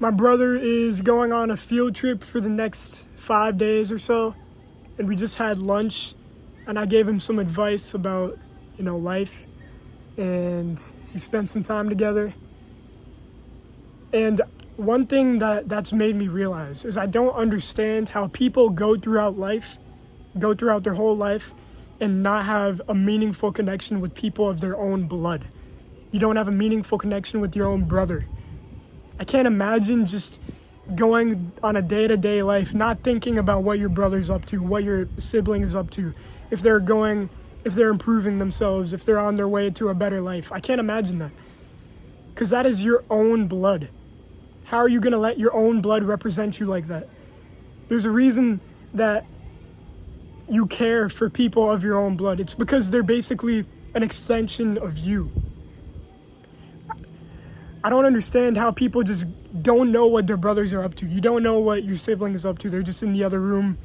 My brother is going on a field trip for the next 5 days or so, and we just had lunch, and I gave him some advice about, life, and we spent some time together. And one thing that's made me realize is I don't understand how people go throughout their whole life, and not have a meaningful connection with people of their own blood. You don't have a meaningful connection with your own brother. I can't imagine just going on a day-to-day life, not thinking about what your brother's up to, what your sibling is up to, if they're improving themselves, if they're on their way to a better life. I can't imagine that. Because that is your own blood. How are you going to let your own blood represent you like that? There's a reason that you care for people of your own blood. It's because they're basically an extension of you. I don't understand how people just don't know what their brothers are up to. You don't know what your sibling is up to. They're just in the other room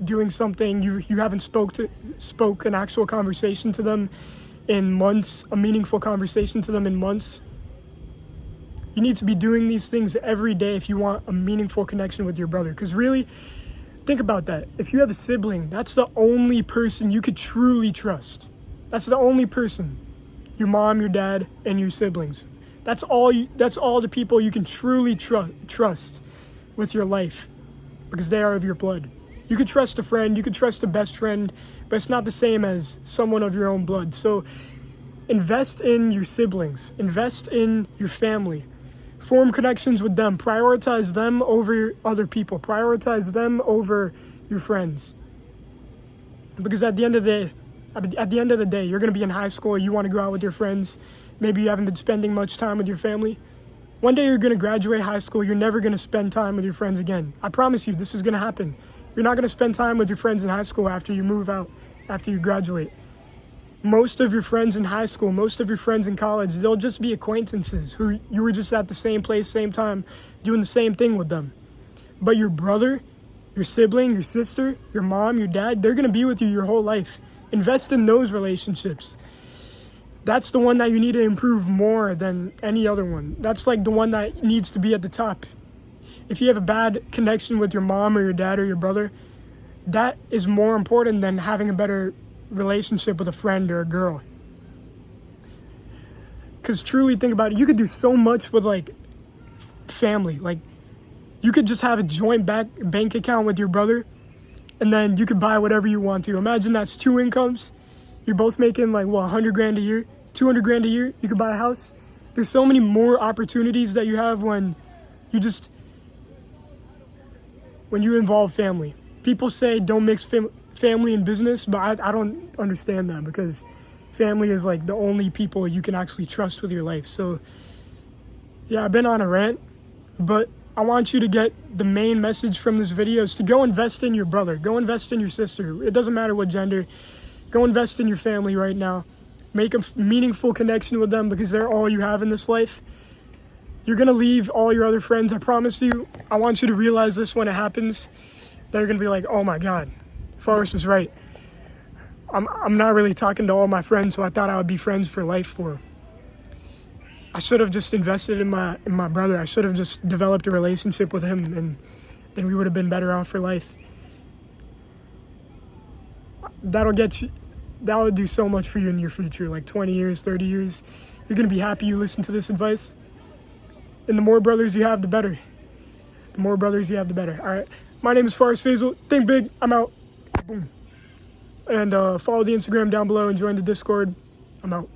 doing something. You haven't spoke an actual conversation to them in months, a meaningful conversation to them in months. You need to be doing these things every day if you want a meaningful connection with your brother. Because really, think about that. If you have a sibling, that's the only person you could truly trust. That's the only person. Your mom, your dad, and your siblings. That's all the people you can truly trust with your life, because they are of your blood. You could trust a friend, you could trust a best friend, but it's not the same as someone of your own blood. So invest in your siblings, invest in your family, form connections with them, prioritize them over other people, prioritize them over your friends. Because at the end of the day, you're going to be in high school, you want to go out with your friends. Maybe you haven't been spending much time with your family. One day you're going to graduate high school. You're never going to spend time with your friends again. I promise you, this is going to happen. You're not going to spend time with your friends in high school after you move out, after you graduate. Most of your friends in high school, most of your friends in college, they'll just be acquaintances who you were just at the same place, same time, doing the same thing with them. But your brother, your sibling, your sister, your mom, your dad, they're going to be with you your whole life. Invest in those relationships. That's the one that you need to improve more than any other one. That's like the one that needs to be at the top. If you have a bad connection with your mom or your dad or your brother, that is more important than having a better relationship with a friend or a girl. Because truly think about it, you could do so much with family. You could just have a joint bank account with your brother, and then you could buy whatever you want to. Imagine that's 2 incomes. You're both making $100,000 a year, $200,000 a year. You could buy a house. There's so many more opportunities that you have when you involve family. People say don't mix family and business, but I don't understand that, because family is the only people you can actually trust with your life. So yeah, I've been on a rant, but I want you to get the main message from this video is to go invest in your brother. Go invest in your sister. It doesn't matter what gender. Go invest in your family right now. Make a meaningful connection with them, because they're all you have in this life. You're going to leave all your other friends, I promise you. I want you to realize this when it happens. They're going to be like, oh my God, Forrest was right. I'm not really talking to all my friends who I thought I would be friends for life for. I should have just invested in my brother. I should have just developed a relationship with him, and then we would have been better off for life. That would do so much for you in your future, 20 years, 30 years. You're going to be happy you listened to this advice. And the more brothers you have, the better. The more brothers you have, the better. All right. My name is Forrest Faisal. Think big. I'm out. Boom. And follow the Instagram down below and join the Discord. I'm out.